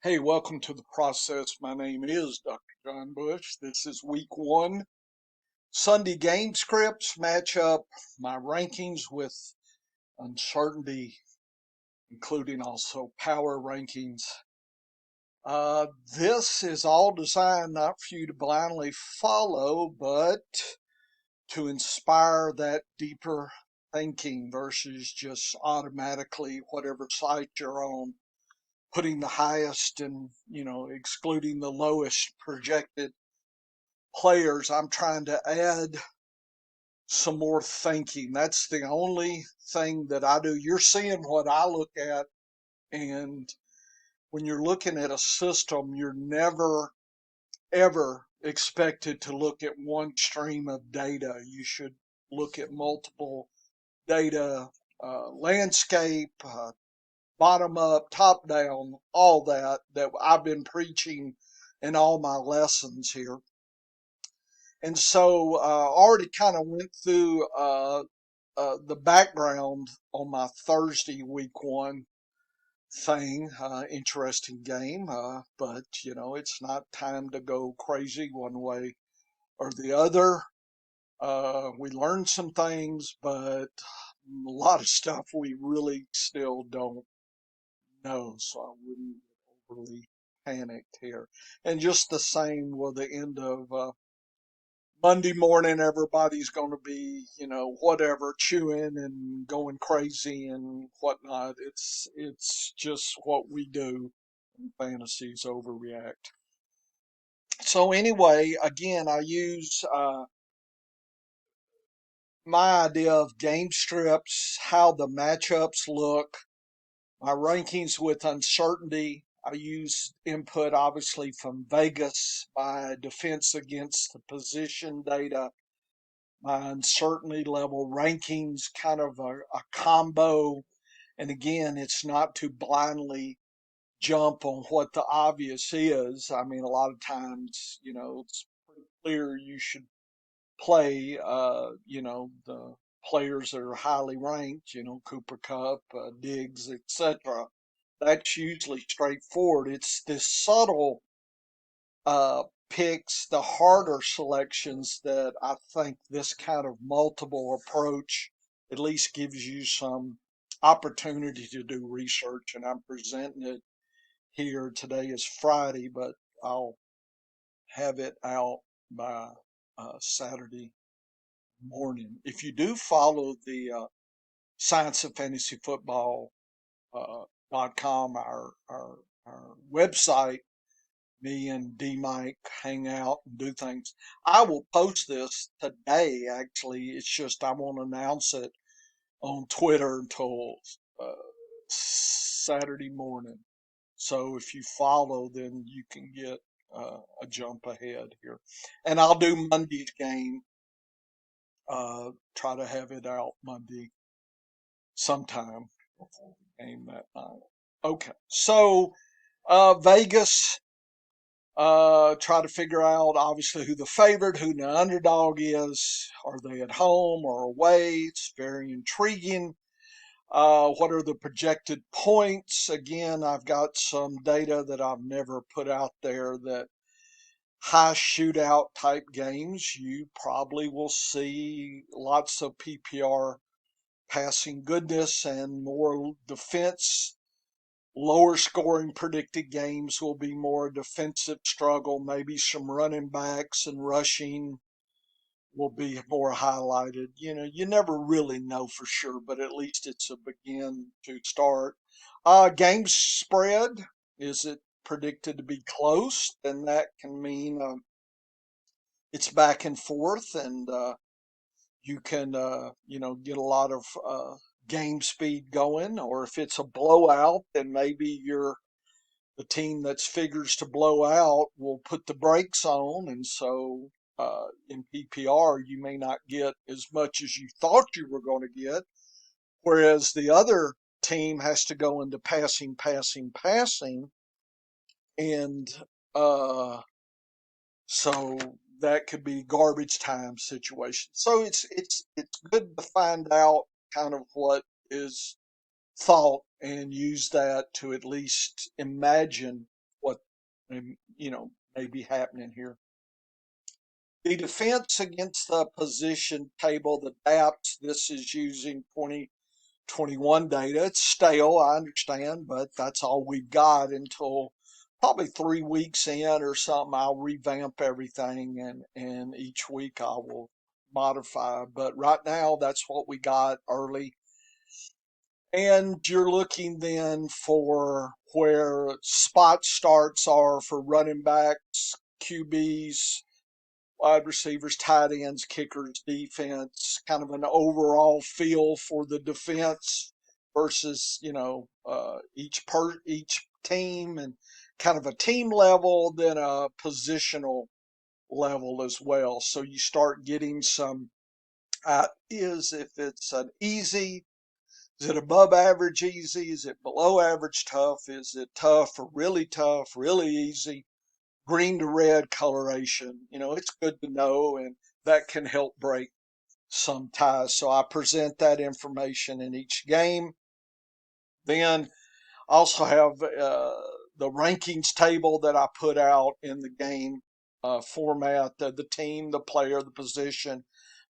Hey, welcome to the process. My name is Dr. John Bush. This is week one. Sunday game scripts match up my rankings with uncertainty, including also power rankings. This is all designed not for you to blindly follow, but to inspire that deeper thinking versus just automatically whatever site you're on putting the highest and excluding the lowest projected players. I'm trying to add some more thinking. That's the only thing that I do. You're seeing what I look at, and when you're looking at a system, you're never ever expected to look at one stream of data. You should look at multiple data, landscape, bottom up, top down, all that I've been preaching in all my lessons here. And so already kind of went through the background on my Thursday week one thing. Interesting game, but it's not time to go crazy one way or the other. We learned some things, but a lot of stuff we really still don't know, so I wouldn't get overly panicked here. And just the same with the end of Monday morning, everybody's going to be, whatever, chewing and going crazy and whatnot. It's just what we do. Fantasies overreact. So anyway, again, I use my idea of game strips, how the matchups look, my rankings with uncertainty. I use input obviously from Vegas, my defense against the position data, my uncertainty level rankings, kind of a combo. And again, it's not to blindly jump on what the obvious is. I mean, a lot of times, it's pretty clear you should play, the players that are highly ranked, Cooper Cup, Diggs, etc. That's usually straightforward. It's this subtle picks, the harder selections that I think this kind of multiple approach at least gives you some opportunity to do research. And I'm presenting it here. Today is Friday, but I'll have it out by Saturday morning. If you do follow the Science of Fantasy Football .com, our website, me and D Mike hang out and do things. I will post this today, actually. It's just I won't announce it on Twitter until uh, Saturday morning. So if you follow, then you can get a jump ahead here. And I'll do Monday's game, try to have it out Monday sometime before the game that night. Okay, so Vegas. Try to figure out obviously who the favorite, who the underdog is. Are they at home or away? It's very intriguing. What are the projected points? Again, I've got some data that I've never put out there that high shootout type games, you probably will see lots of PPR passing goodness and more defense. Lower scoring predicted games will be more defensive struggle. Maybe some running backs and rushing will be more highlighted. You never really know for sure, but at least it's a begin to start. Game spread, is it predicted to be close? Then that can mean it's back and forth, and you can get a lot of game speed going. Or if it's a blowout, then maybe you're the team that figures to blow out will put the brakes on, and so in PPR you may not get as much as you thought you were going to get, whereas the other team has to go into passing, passing, passing, and uh, so that could be garbage time situation. So it's good to find out kind of what is thought and use that to at least imagine and may be happening here. The defense against the position table, the DAPS, this is using 2021 data. It's stale, I understand, but that's all we've got until probably 3 weeks in or something. I'll revamp everything, and each week I will modify. But right now, that's what we got early. And you're looking then for where spot starts are for running backs, QBs, wide receivers, tight ends, kickers, defense, kind of an overall feel for the defense versus each team, and kind of a team level, then a positional level as well. So you start getting some ideas if it's an easy. Is it above average easy? Is it below average tough? Is it tough, really easy? Green to red coloration. It's good to know, and that can help break some ties. So I present that information in each game. Then also have the rankings table that I put out in the game format, the team, the player, the position.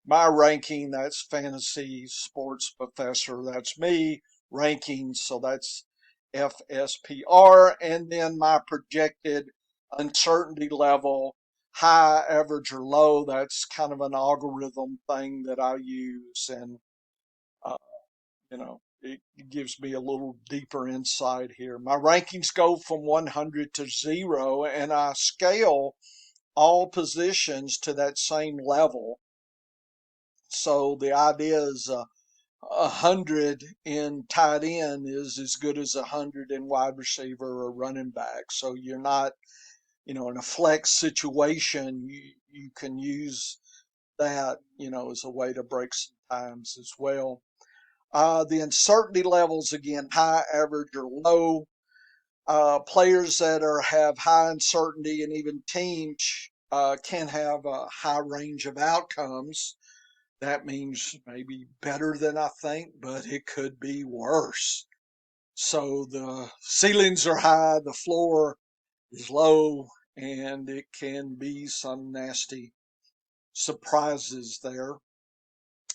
My ranking, that's Fantasy Sports Professor. That's me. Rankings, so that's FSPR. And then my projected uncertainty level, high, average, or low. That's kind of an algorithm thing that I use. And uh, it gives me a little deeper insight here. My rankings go from 100 to 0, and I scale all positions to that same level. So the idea is 100 in tight end is as good as 100 in wide receiver or running back. So you're not, in a flex situation, you can use that, as a way to break some times as well. The uncertainty levels, again, high, average, or low. Players that have high uncertainty, and even teams can have a high range of outcomes. That means maybe better than I think, but it could be worse. So the ceilings are high, the floor is low, and it can be some nasty surprises there.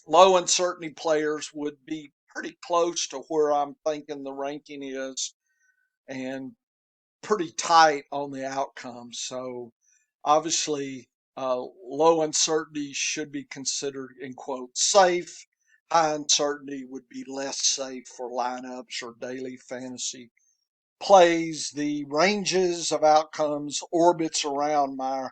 Low uncertainty players would be pretty close to where I'm thinking the ranking is, and pretty tight on the outcome. So obviously, low uncertainty should be considered in quote safe. High uncertainty would be less safe for lineups or daily fantasy plays. The ranges of outcomes orbits around my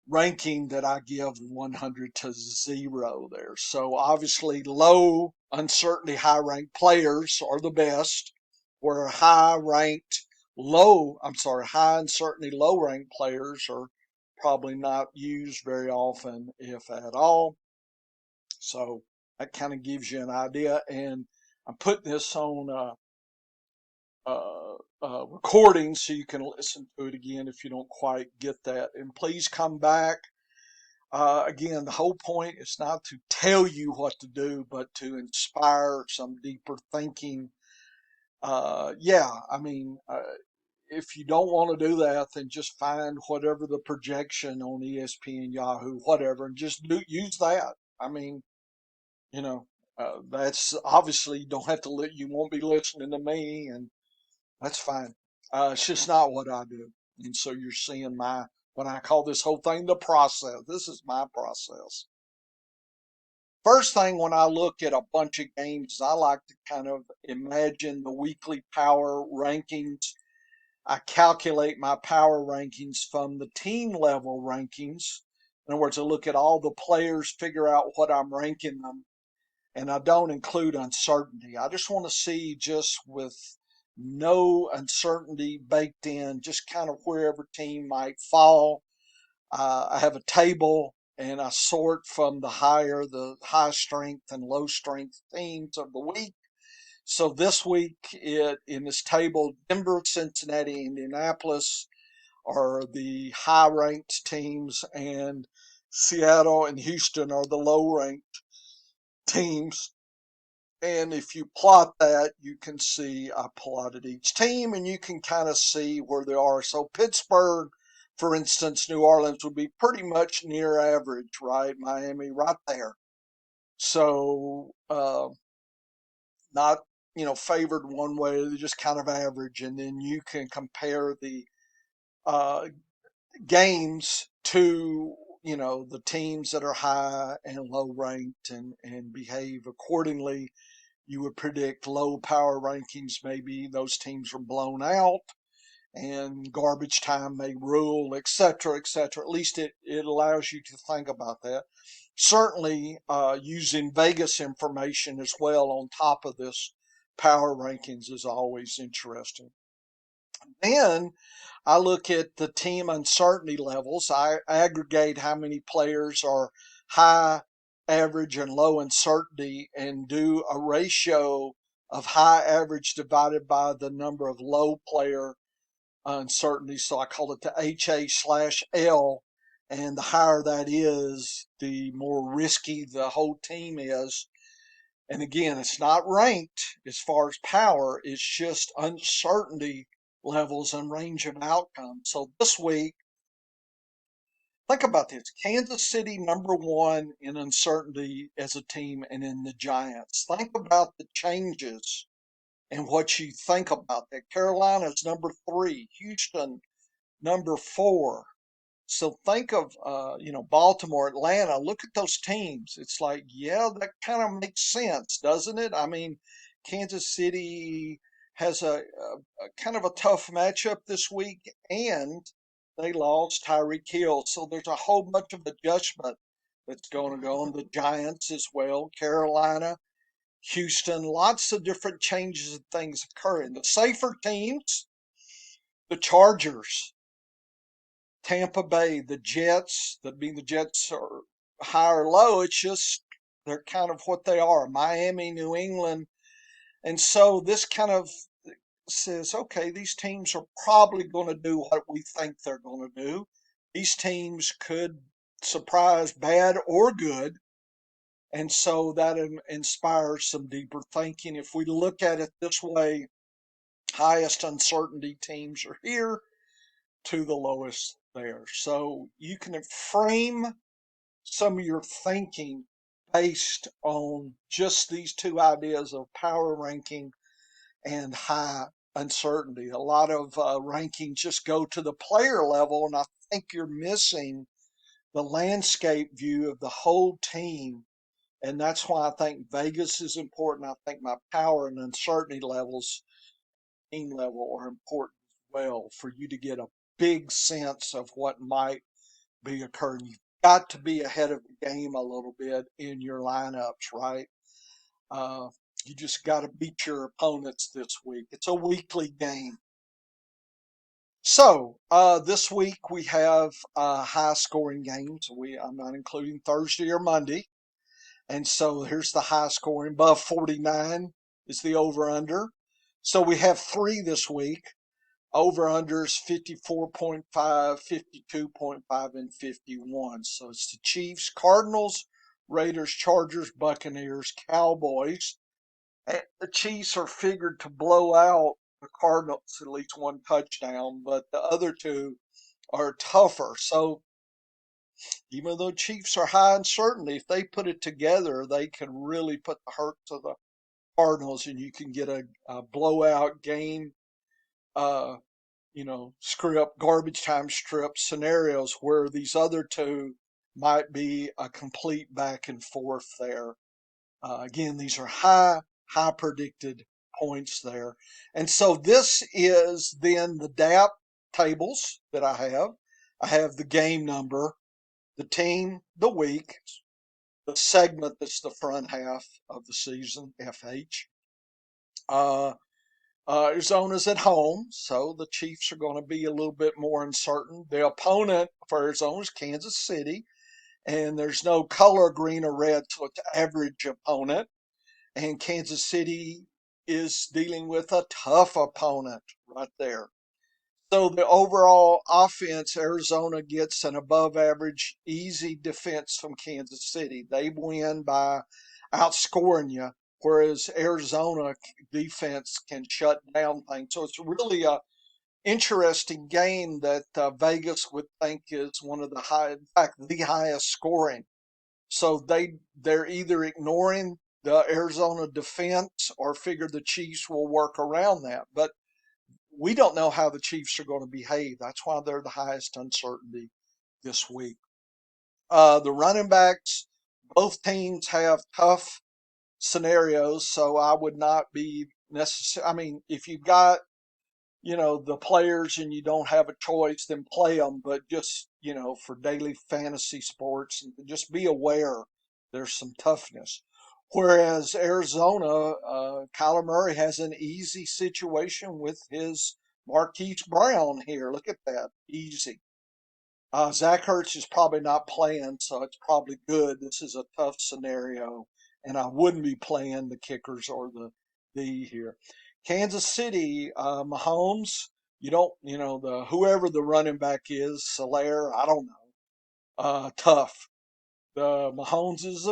ranking that I give 100 to 0 there. So obviously low uncertainty, high ranked players are the best, where high uncertainty, low ranked players are probably not used very often, if at all. So that kind of gives you an idea. And I'm putting this on recording so you can listen to it again if you don't quite get that. And please come back. Again, the whole point is not to tell you what to do, but to inspire some deeper thinking. Yeah, I mean, if you don't want to do that, then just find whatever the projection on ESPN, Yahoo, whatever, and just use that. I mean, you know, that's obviously you don't have to. You won't be listening to me, and that's fine. It's just not what I do, and so you're seeing when I call this whole thing the process. This is my process. First thing when I look at a bunch of games, I like to kind of imagine the weekly power rankings. I calculate my power rankings from the team level rankings. In other words, I look at all the players, figure out what I'm ranking them, and I don't include uncertainty. I just want to see, just with no uncertainty baked in, just kind of wherever team might fall. I have a table, and I sort from the high strength and low strength teams of the week. So this week, in this table, Denver, Cincinnati, Indianapolis are the high ranked teams, and Seattle and Houston are the low ranked teams. And if you plot that, you can see I plotted each team and you can kind of see where they are. So Pittsburgh, for instance, New Orleans would be pretty much near average, right? Miami right there. So not, favored one way, they're just kind of average. And then you can compare the uh, games to, the teams that are high and low ranked and behave accordingly. You would predict low power rankings, maybe those teams are blown out and garbage time may rule, et cetera, et cetera. At least it allows you to think about that. Certainly, using Vegas information as well on top of this power rankings is always interesting. Then I look at the team uncertainty levels. I aggregate how many players are high, average, and low uncertainty and do a ratio of high average divided by the number of low player uncertainty. So I call it the HA/L. And the higher that is, the more risky the whole team is. And again, it's not ranked as far as power, it's just uncertainty levels and range of outcomes. So this week, think about this: Kansas City number one in uncertainty as a team, and in the Giants. Think about the changes and what you think about that. Carolina's number three, Houston number four. So think of Baltimore, Atlanta. Look at those teams. It's like, yeah, that kind of makes sense, doesn't it? I mean, Kansas City has a kind of a tough matchup this week, and they lost Tyreek Hill. So there's a whole bunch of adjustment that's going to go on. The Giants as well, Carolina, Houston. Lots of different changes and things occurring. The safer teams, the Chargers. Tampa Bay, the Jets, the Jets are high or low. It's just they're kind of what they are. Miami, New England. And so this kind of says, okay, these teams are probably going to do what we think they're going to do. These teams could surprise bad or good. And so that inspires some deeper thinking. If we look at it this way, highest uncertainty teams are here to the lowest there. So you can frame some of your thinking based on just these two ideas of power ranking and high uncertainty. A lot of rankings just go to the player level, and I think you're missing the landscape view of the whole team. And that's why I think Vegas is important. I think my power and uncertainty levels, team level, are important as well for you to get a big sense of what might be occurring. You've got to be ahead of the game a little bit in your lineups, right? Uh, you just got to beat your opponents this week. It's a weekly game. So this week we have high scoring games. I'm not including Thursday or Monday. And so here's the high scoring. Above 49 is the over under. So we have three this week. Over unders 54.5, 52.5, and 51. So it's the Chiefs, Cardinals, Raiders, Chargers, Buccaneers, Cowboys. And the Chiefs are figured to blow out the Cardinals at least one touchdown, but the other two are tougher. So even though Chiefs are high in certainty, if they put it together, they can really put the hurt to the Cardinals, and you can get a blowout game. Uh, script, garbage time strip scenarios where these other two might be a complete back and forth there. Again, these are high predicted points there. And so this is then the DAP tables that I have. I have the game number, the team, the week, the segment that's the front half of the season, FH. Uh, Arizona's at home, so the Chiefs are going to be a little bit more uncertain. The opponent for Arizona is Kansas City, and there's no color green or red, so it's average opponent. And Kansas City is dealing with a tough opponent right there. So the overall offense, Arizona gets an above average, easy defense from Kansas City. They win by outscoring you whereas Arizona defense can shut down things. So it's really a interesting game that Vegas would think is one of the high, in fact, the highest scoring. So they're either ignoring the Arizona defense or figure the Chiefs will work around that. But we don't know how the Chiefs are going to behave. That's why they're the highest uncertainty this week. The running backs, both teams have tough scenarios, so I would not be necessary. I mean, if you've got the players and you don't have a choice, then play them. But just for daily fantasy sports, and just be aware there's some toughness. Whereas Arizona, Kyler Murray has an easy situation with his Marquise Brown here. Look at that, easy. Zach Ertz is probably not playing, so it's probably good. This is a tough scenario, and I wouldn't be playing the kickers or the here. Kansas City, Mahomes. You don't, the whoever the running back is, Solaire. I don't know. Tough. The Mahomes is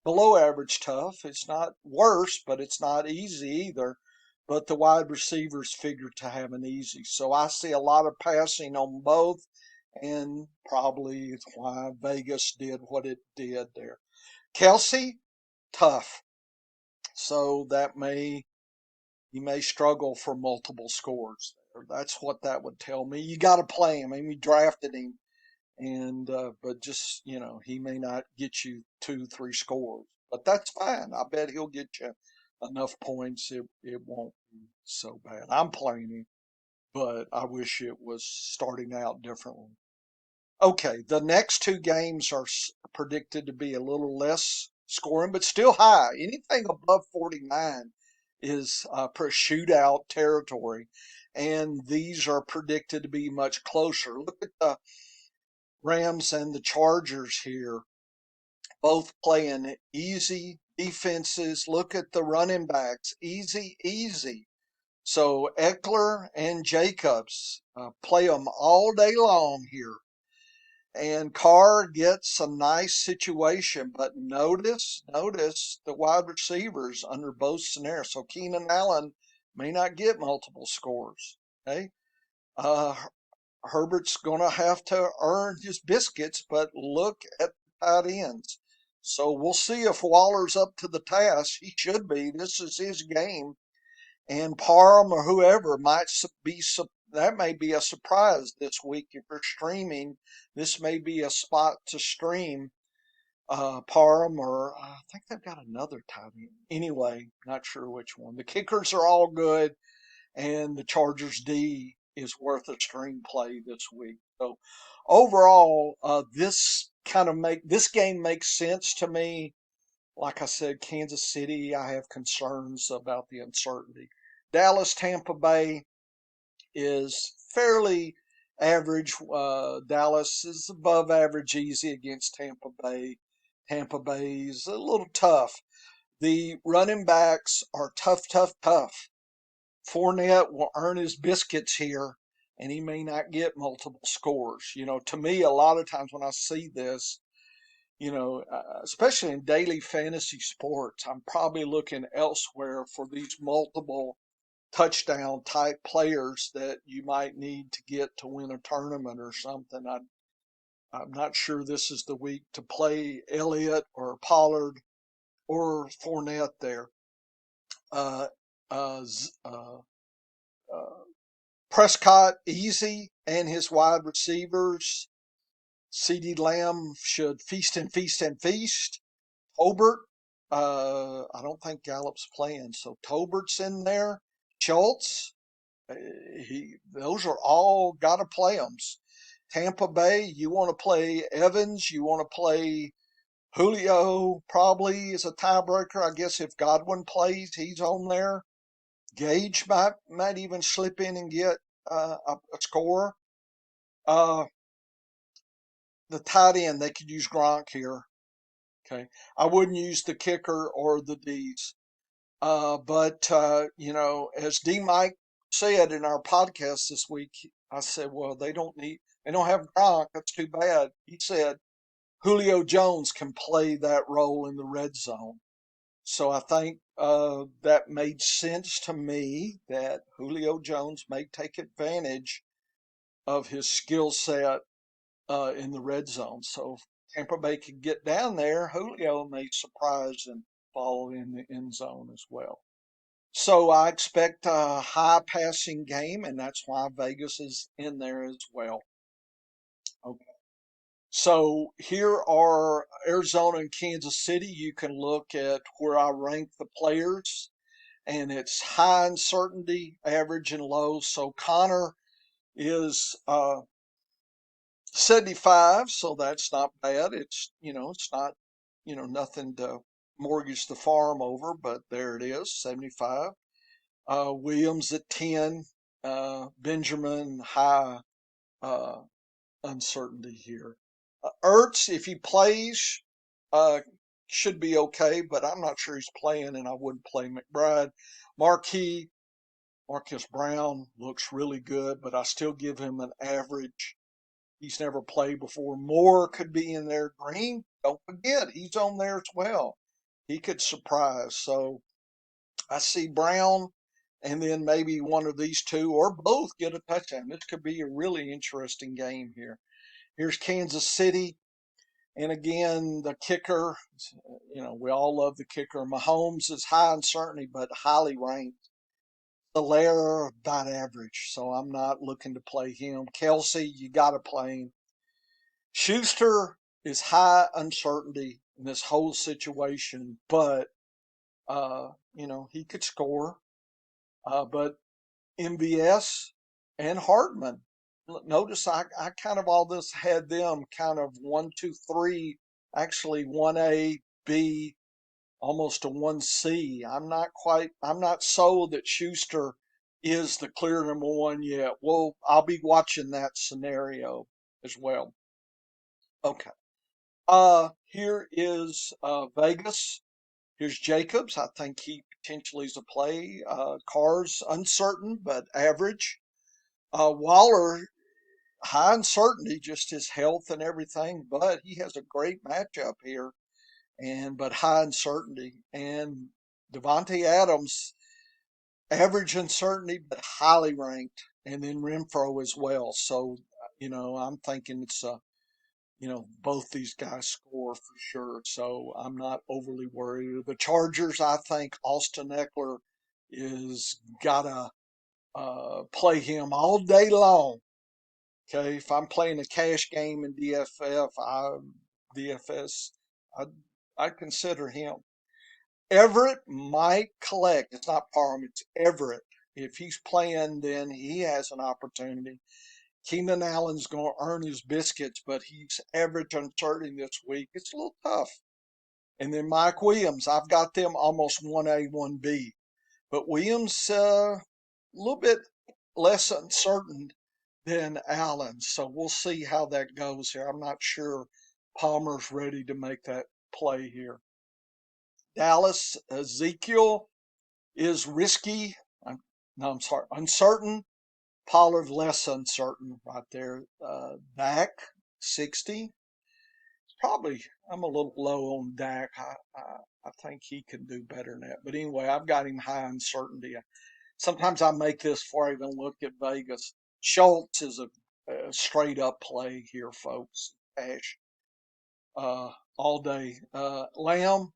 below average tough. It's not worse, but it's not easy either. But the wide receivers figure to have an easy. So I see a lot of passing on both, and probably why Vegas did what it did there. Kelsey, tough. So he may struggle for multiple scores. That's what that would tell me. You got to play him. I mean, we drafted him, and but just he may not get you 2 3 scores, but that's fine. I bet he'll get you enough points. It won't be so bad. I'm playing him, but I wish it was starting out differently. Okay, the next 2 games are predicted to be a little less scoring, but still high. Anything above 49 is per shootout territory, and these are predicted to be much closer. Look at the Rams and the Chargers here, both playing easy defenses. Look at the running backs, easy, easy. So Eckler and Jacobs play them all day long here. And Carr gets a nice situation, but notice the wide receivers under both scenarios. So Keenan Allen may not get multiple scores. Okay. Uh, Herbert's going to have to earn his biscuits, but look at the tight ends. So we'll see if Waller's up to the task. He should be. This is his game. And Parham or whoever might be, that may be a surprise this week. If you're streaming, this may be a spot to stream Parham, or I think they've got another tight end. Anyway, not sure which one. The kickers are all good, and the Chargers D is worth a string play this week. So overall, this game makes sense to me. Like I said, Kansas City, I have concerns about the uncertainty. Dallas, Tampa Bay is fairly average. Dallas is above average easy against Tampa Bay. Tampa Bay's a little tough. The running backs are tough, tough, tough. Fournette will earn his biscuits here, and he may not get multiple scores. To me, a lot of times when I see this, especially in daily fantasy sports, I'm probably looking elsewhere for these multiple touchdown type players that you might need to get to win a tournament or something. I'm not sure this is the week to play Elliott or Pollard or Fournette there. Uh, uh, uh, uh, Prescott, easy, and his wide receivers. CeeDee Lamb should feast and feast and feast. Tolbert, I don't think Gallup's playing, so Tolbert's in there. Schultz, those are all got to play them. Tampa Bay, you want to play Evans, you want to play Julio, probably is a tiebreaker. I guess if Godwin plays, he's on there. Gage might even slip in and get a score. Uh, the tight end, they could use Gronk here. Okay, I wouldn't use the kicker or the D's. But as D Mike said in our podcast this week, I said, well, they don't have Gronk. That's too bad. He said Julio Jones can play that role in the red zone. So I think that made sense to me that Julio Jones may take advantage of his skill set in the red zone. So if Tampa Bay could get down there, Julio may surprise and fall in the end zone as well. So I expect a high passing game, and that's why Vegas is in there as well. Okay. So here are Arizona and Kansas City. You can look at where I rank the players, and it's high uncertainty, average, and low. So Connor is 75, so that's not bad. It's not, nothing to mortgage the farm over, but there it is, 75. Williams at 10, Benjamin high uh, uncertainty here. Ertz, if he plays, uh, should be okay, but I'm not sure he's playing, and I wouldn't play McBride. Marquis, Marcus Brown looks really good, but I still give him an average. He's never played before. Moore could be in there. Green, don't forget, he's on there as well. He could surprise. So I see Brown and then maybe one of these two or both get a touchdown. This could be a really interesting game here. Here's Kansas City. And again, the kicker, we all love the kicker. Mahomes is high uncertainty, but highly ranked. Hilaire, about average. So I'm not looking to play him. Kelsey, you got to play him. Schuster is high uncertainty in this whole situation, but he could score. But MVS and Hartman. Notice I kind of all this had them kind of one, two, three, actually one A, B, almost a one C. I'm not sold that Schuster is the clear number one yet. Well, I'll be watching that scenario as well. Okay. Here is Vegas. Here's Jacobs. I think he potentially is a play. Carr's uncertain but average. Waller, high uncertainty, just his health and everything, but he has a great matchup here, and but high uncertainty. And Devontae Adams, average uncertainty but highly ranked, and then Renfro as well. So, I'm thinking it's both these guys score for sure. So I'm not overly worried. The Chargers, I think Austin Eckler is gotta play him all day long. Okay, if I'm playing a cash game in DFS, I I consider him. Everett might collect. It's not Parham, it's Everett. If he's playing, then he has an opportunity. Keenan Allen's going to earn his biscuits, but he's average uncertainty this week. It's a little tough. And then Mike Williams, I've got them almost 1A, 1B. But Williams, a little bit less uncertain than Allen. So we'll see how that goes here. I'm not sure Palmer's ready to make that play here. Dallas, Ezekiel is risky. No, I'm sorry, uncertain. Pollard less uncertain right there. Dak 60. Probably I'm a little low on Dak. I think he can do better than that. But anyway, I've got him high uncertainty. Sometimes I make this before I even look at Vegas. Schultz is a straight up play here, folks. Cash all day. Lamb,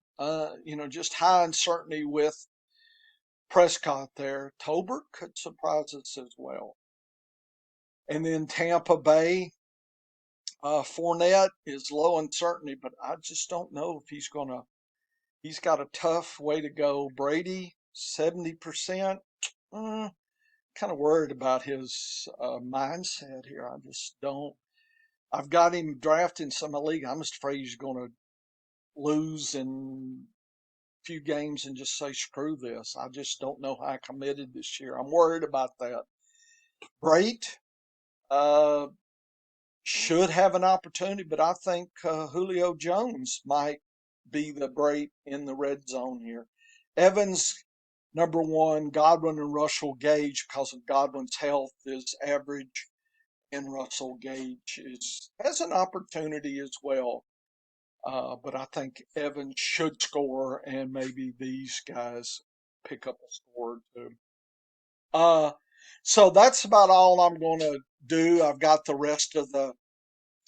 just high uncertainty with Prescott there. Tolbert could surprise us as well. And then Tampa Bay, Fournette is low uncertainty, but I just don't know if he's got a tough way to go. Brady, 70%. Kind of worried about his mindset here. I just don't. I've got him drafted in some league. I'm just afraid he's going to lose in a few games and just say, screw this. I just don't know how I committed this year. I'm worried about that. Great. Uh, should have an opportunity, but I think Julio Jones might be the great in the red zone here. Evans, number one, Godwin and Russell Gage, because of Godwin's health, is average, and Russell Gage has an opportunity as well. But I think Evans should score, and maybe these guys pick up a score too. Uh, so that's about all I'm going to do. I've got the rest of the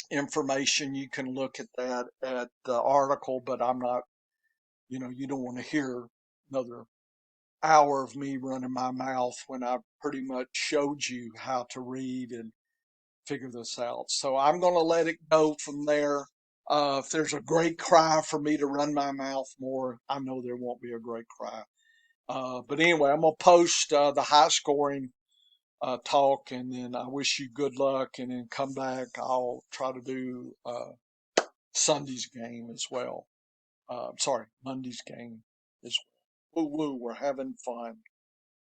information. You can look at that at the article, but I'm not, you don't want to hear another hour of me running my mouth when I pretty much showed you how to read and figure this out. So I'm going to let it go from there. If there's a great cry for me to run my mouth more, I know there won't be a great cry. But anyway, I'm going to post the high scoring talk, and then I wish you good luck, and then come back. I'll try to do Sunday's game as well. Sorry, Monday's game as well. Woo woo, we're having fun.